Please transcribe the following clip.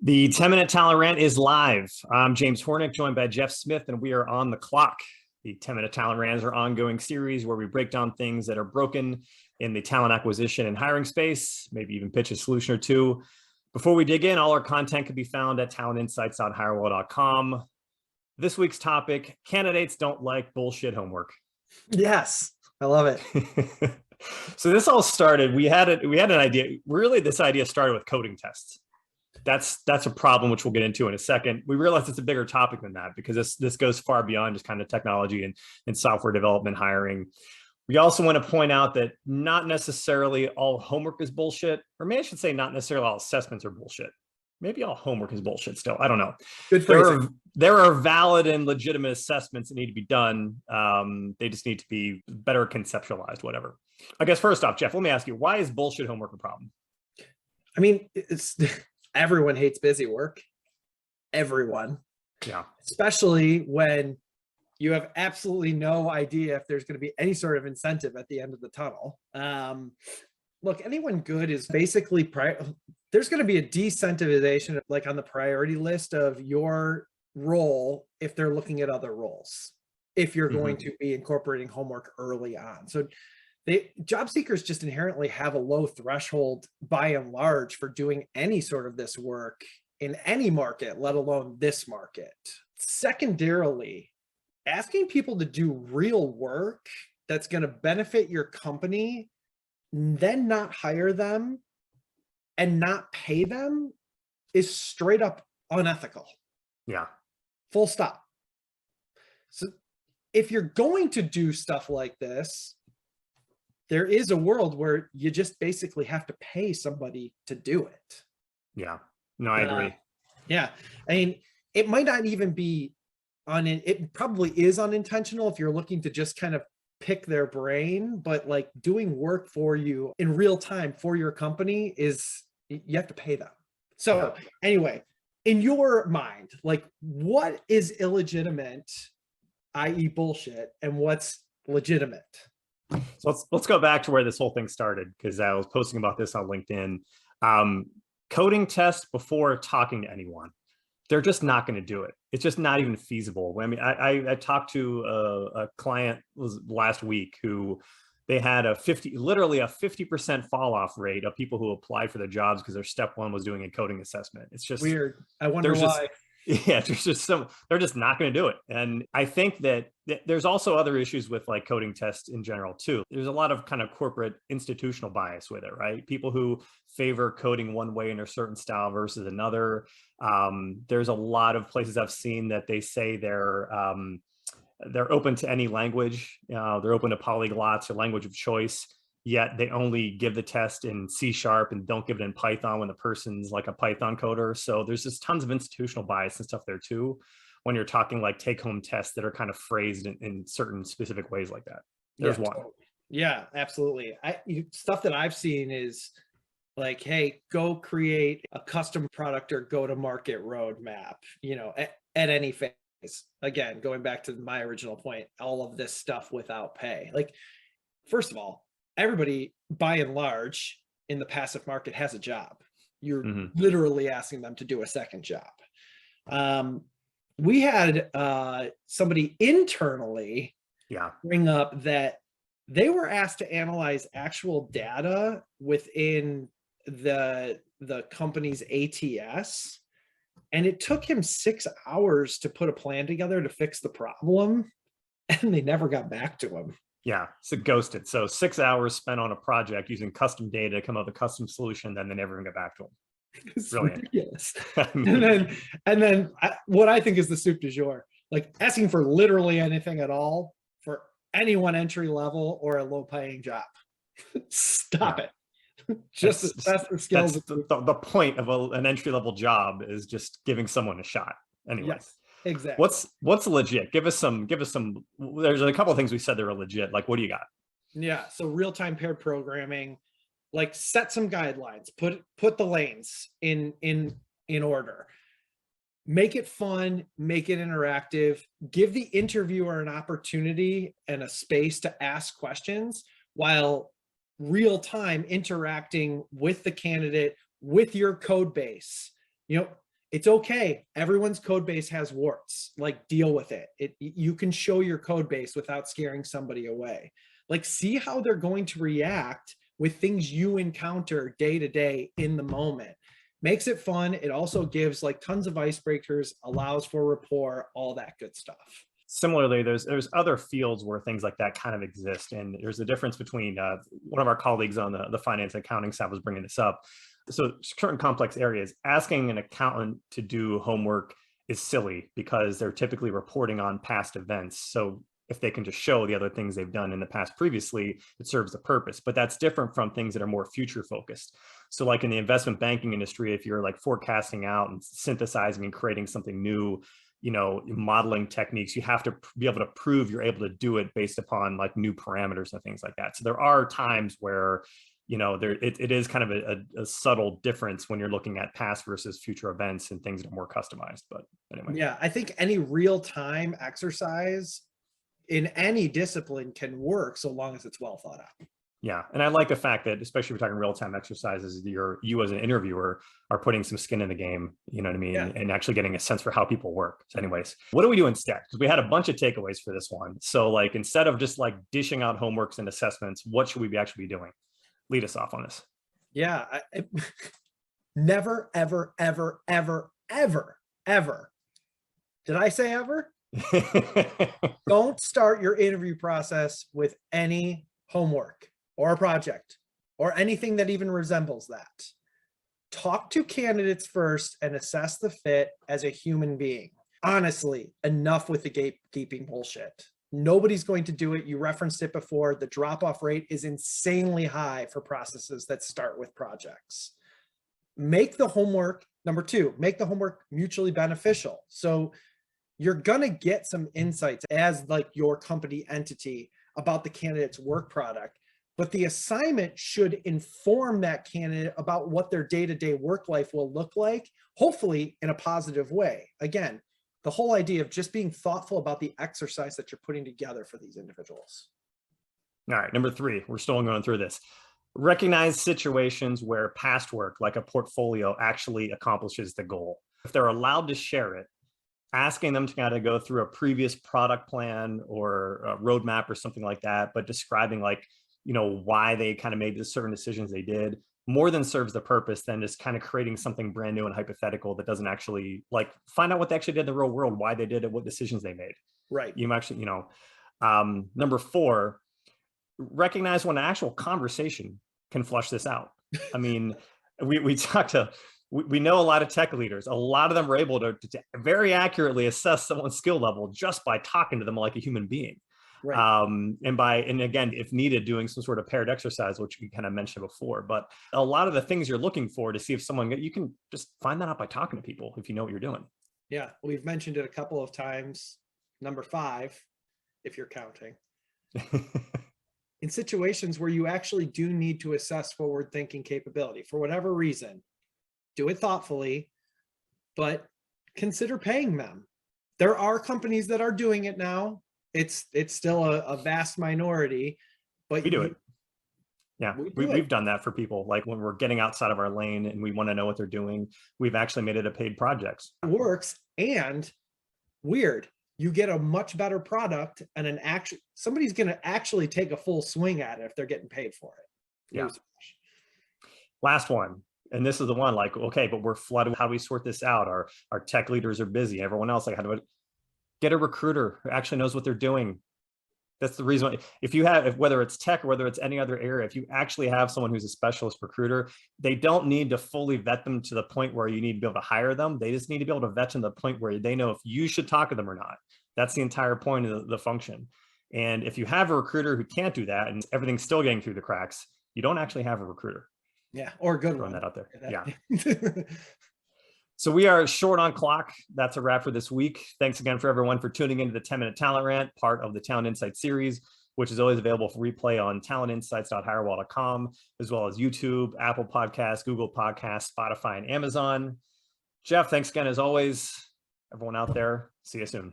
The 10-minute talent rant is live. I'm James Hornick, joined by Jeff Smith, and we are on the clock. The 10-minute talent rant is our ongoing series where we break down things that are broken in the talent acquisition and hiring space, maybe even pitch a solution or two. Before we dig in, all our content can be found at talentinsights.hirewell.com. This week's topic: candidates don't like bullshit homework. Yes, I love it. So this all started, we had an idea. Really, this idea started with coding tests. That's a problem, which we'll get into in a second. We realized it's a bigger topic than that because this goes far beyond just kind of technology and software development hiring. We also want to point out that not necessarily all homework is bullshit, or maybe I should say not necessarily all assessments are bullshit. Maybe all homework is bullshit still. I don't know. Good phrasing. There are valid and legitimate assessments that need to be done. They just need to be better conceptualized, whatever. I guess first off, Jeff, let me ask you, why is bullshit homework a problem? I mean, it's everyone hates busy work. Everyone. Yeah. Especially when you have absolutely no idea if there's going to be any sort of incentive at the end of the tunnel. Look, anyone good is basically there's going to be a decentivization, like on the priority list of your role if they're looking at other roles, if you're going to be incorporating homework early on. So job seekers just inherently have a low threshold by and large for doing any sort of this work in any market, let alone this market. Secondarily, asking people to do real work that's going to benefit your company, then not hire them and not pay them is straight up unethical. Yeah. Full stop. So if you're going to do stuff like this, there is a world where you just basically have to pay somebody to do it. Yeah. No, I agree. Yeah. I mean, it might not even be it probably is unintentional if you're looking to just kind of pick their brain, but like doing work for you in real time for your company is, you have to pay them. So anyway, in your mind, like what is illegitimate, i.e. bullshit, and what's legitimate? So let's go back to where this whole thing started, because I was posting about this on LinkedIn. Coding tests before talking to anyone. They're just not going to do it. It's just not even feasible. I mean, I talked to a client last week who they had literally a 50% fall off rate of people who applied for the jobs because their step one was doing a coding assessment. It's just weird. I wonder why. Yeah, they're just not going to do it. And I think that there's also other issues with like coding tests in general too. There's a lot of kind of corporate institutional bias with it, right? People who favor coding one way in a certain style versus another. There's a lot of places I've seen that they say they're open to any language. They're open to polyglots or language of choice. Yet they only give the test in C# and don't give it in Python when the person's like a Python coder. So there's just tons of institutional bias and stuff there too, when you're talking like take-home tests that are kind of phrased in certain specific ways like that. There's one. Totally. Yeah, absolutely. Stuff that I've seen is like, hey, go create a custom product or go-to-market roadmap, at any phase. Again, going back to my original point, all of this stuff without pay. Like, first of all, everybody by and large in the passive market has a job. You're literally asking them to do a second job. We had somebody internally bring up that they were asked to analyze actual data within the company's ATS, and it took him 6 hours to put a plan together to fix the problem, and they never got back to him. Yeah, so ghosted. So 6 hours spent on a project using custom data to come up with a custom solution, then they never even get back to them. It's brilliant. Ridiculous. and then what I think is the soup du jour, like asking for literally anything at all for anyone entry level or a low paying job. Stop it. Just that's the skills. The point of an entry level job is just giving someone a shot. Anyways. Yes. Exactly. What's legit? Give us some. There's a couple of things we said that are legit. Like, what do you got? Yeah. So real-time paired programming, like set some guidelines, put the lanes in order, make it fun, make it interactive, give the interviewer an opportunity and a space to ask questions while real time interacting with the candidate, with your code base. It's okay. Everyone's code base has warts. Like, deal with it. You can show your code base without scaring somebody away. Like, see how they're going to react with things you encounter day to day in the moment. Makes it fun. It also gives like tons of icebreakers, allows for rapport, all that good stuff. Similarly, there's other fields where things like that kind of exist, and there's a difference between one of our colleagues on the finance and accounting side was bringing this up. So certain complex areas, asking an accountant to do homework is silly because they're typically reporting on past events. So if they can just show the other things they've done in the past previously, it serves the purpose. But that's different from things that are more future focused. So like in the investment banking industry, if you're like forecasting out and synthesizing and creating something new, modeling techniques, you have to be able to prove you're able to do it based upon like new parameters and things like that. So there are times where, it is kind of a subtle difference when you're looking at past versus future events and things that are more customized. But anyway. Yeah, I think any real-time exercise in any discipline can work so long as it's well thought out. Yeah. And I like the fact that, especially if we're talking real-time exercises, you as an interviewer are putting some skin in the game, you know what I mean? Yeah. And actually getting a sense for how people work. So anyways, what do we do instead? Because we had a bunch of takeaways for this one. So like, instead of just like dishing out homeworks and assessments, what should we actually be doing? Lead us off on this. Yeah. Never, ever, ever, ever, ever, ever. Did I say ever? Don't start your interview process with any homework or a project or anything that even resembles that. Talk to candidates first and assess the fit as a human being. Honestly, enough with the gatekeeping bullshit. Nobody's going to do it. You referenced it before. The drop-off rate is insanely high for processes that start with projects. Make the homework, number two, make the homework mutually beneficial. So you're going to get some insights as like your company entity about the candidate's work product, but the assignment should inform that candidate about what their day-to-day work life will look like, hopefully in a positive way. Again, the whole idea of just being thoughtful about the exercise that you're putting together for these individuals. All right, number three, we're still going through this. Recognize situations where past work, like a portfolio, actually accomplishes the goal. If they're allowed to share it, asking them to kind of go through a previous product plan or a roadmap or something like that, but describing like, why they kind of made the certain decisions they did, more than serves the purpose than just kind of creating something brand new and hypothetical that doesn't actually like find out what they actually did in the real world, why they did it, what decisions they made. Right. You actually, number four, recognize when an actual conversation can flush this out. I mean, we talked to, we know a lot of tech leaders. A lot of them are able to very accurately assess someone's skill level just by talking to them like a human being. Right. And again, if needed, doing some sort of paired exercise, which we kind of mentioned before. But a lot of the things you're looking for to see if someone, you can just find that out by talking to people if you know what you're doing. Yeah, we've mentioned it a couple of times. Number five, if you're counting. In situations where you actually do need to assess forward thinking capability for whatever reason, do it thoughtfully, but consider paying them. There are companies that are doing it now. It's still a vast minority, but we do it. Yeah, we've done that for people. Like when we're getting outside of our lane and we want to know what they're doing, we've actually made it a paid project. It works, and weird, you get a much better product, and somebody's going to actually take a full swing at it if they're getting paid for it. Yeah. Last one. And this is the one, like, okay, but we're flooded. How do we sort this out? Our tech leaders are busy. Everyone else, like, how do I get a recruiter who actually knows what they're doing? That's the reason why, if you have, whether it's tech or whether it's any other area, if you actually have someone who's a specialist recruiter, they don't need to fully vet them to the point where you need to be able to hire them. They just need to be able to vet them to the point where they know if you should talk to them or not. That's the entire point of the function. And if you have a recruiter who can't do that and everything's still getting through the cracks, you don't actually have a recruiter. Yeah, or a good one. Throwing that out there. Yeah. So we are short on clock. That's a wrap for this week. Thanks again for everyone for tuning into the 10-Minute Talent Rant, part of the Talent Insights series, which is always available for replay on talentinsights.hirewall.com, as well as YouTube, Apple Podcasts, Google Podcasts, Spotify, and Amazon. Jeff, thanks again as always. Everyone out there, see you soon.